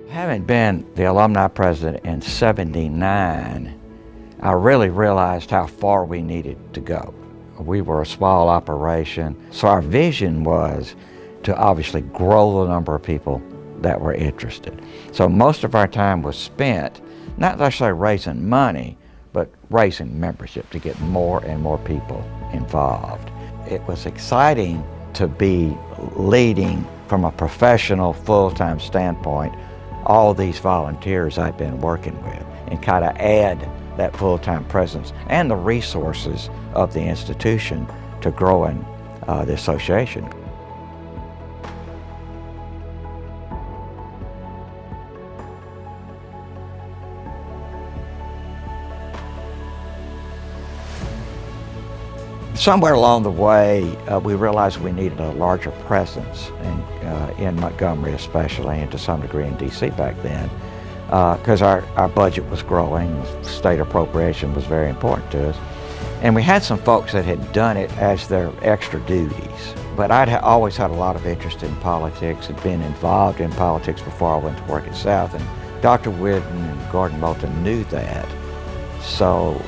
Having been the alumni president in '79, I really realized how far we needed to go. We were a small operation, so our vision was to obviously grow the number of people that were interested. So most of our time was spent not necessarily raising money, but raising membership to get more and more people involved. It was exciting to be leading from a professional, full-time standpoint all these volunteers I've been working with and kind of add that full-time presence and the resources of the institution to growing the association. Somewhere along the way, we realized we needed a larger presence in Montgomery especially, and to some degree in DC back then, because our budget was growing, state appropriation was very important to us. And we had some folks that had done it as their extra duties. But I'd always had a lot of interest in politics, had been involved in politics before I went to work at South, and Dr. Whidden and Gordon Moulton knew that. So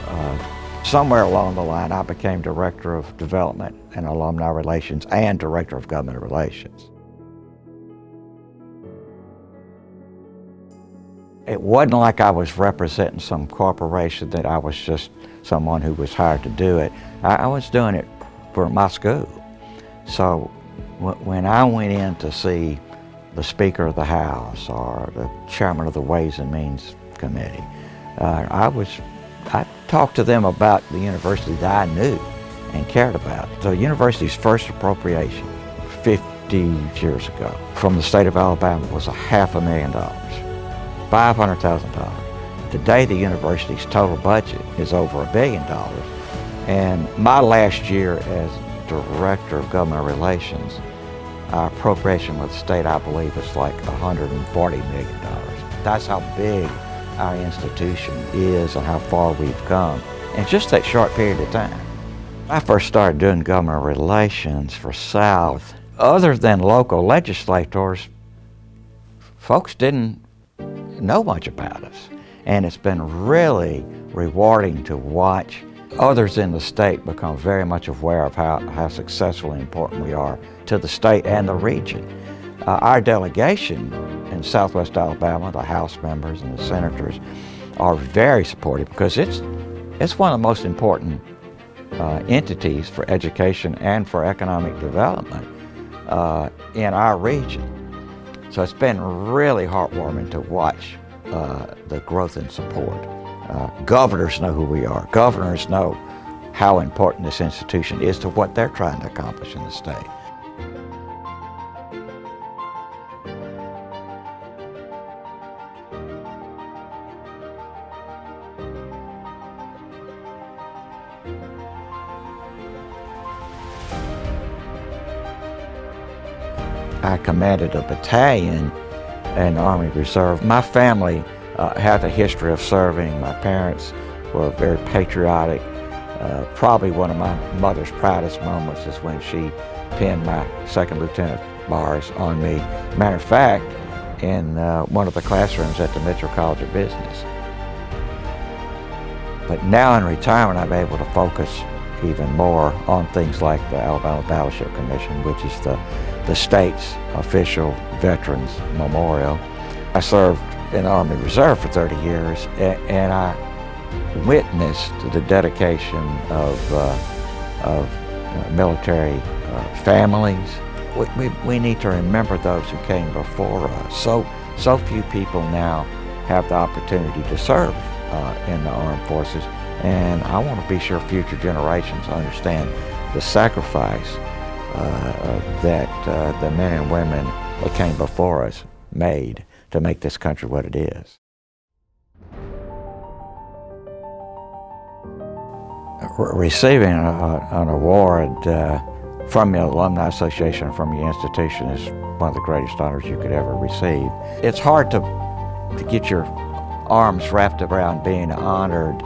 somewhere along the line, I became Director of Development and Alumni Relations and Director of Government Relations. It wasn't like I was representing some corporation, that I was just someone who was hired to do it. I was doing it for my school. So when I went in to see the Speaker of the House or the Chairman of the Ways and Means Committee, I talked to them about the university that I knew and cared about. The university's first appropriation 50 years ago from the state of Alabama was $500,000, $500,000. Today the university's total budget is over $1 billion. And my last year as Director of Government Relations, our appropriation with the state, I believe, is like $140 million. That's how big our institution is and how far we've come in just that short period of time. I first started doing government relations for South. Other than local legislators, folks didn't know much about us. And it's been really rewarding to watch others in the state become very much aware of how successful and important we are to the state and the region. Our delegation in Southwest Alabama, the House members and the senators, are very supportive because it's one of the most important entities for education and for economic development in our region. So it's been really heartwarming to watch the growth and support. Governors know who we are. Governors know how important this institution is to what they're trying to accomplish in the state. I commanded a battalion in the Army Reserve. My family had a history of serving. My parents were very patriotic. Probably one of my mother's proudest moments is when she pinned my second lieutenant bars on me. Matter of fact, in one of the classrooms at the Mitchell College of Business. But now in retirement, I'm able to focus even more on things like the Alabama Battleship Commission, which is the state's official Veterans Memorial. I served in the Army Reserve for 30 years, and I witnessed the dedication of military families. We need to remember those who came before us. So few people now have the opportunity to serve in the armed forces, and I want to be sure future generations understand the sacrifice that the men and women that came before us made to make this country what it is. Receiving an award from the Alumni Association, from your institution, is one of the greatest honors you could ever receive. It's hard to get your arms wrapped around being honored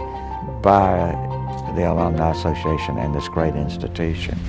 by the Alumni Association and this great institution.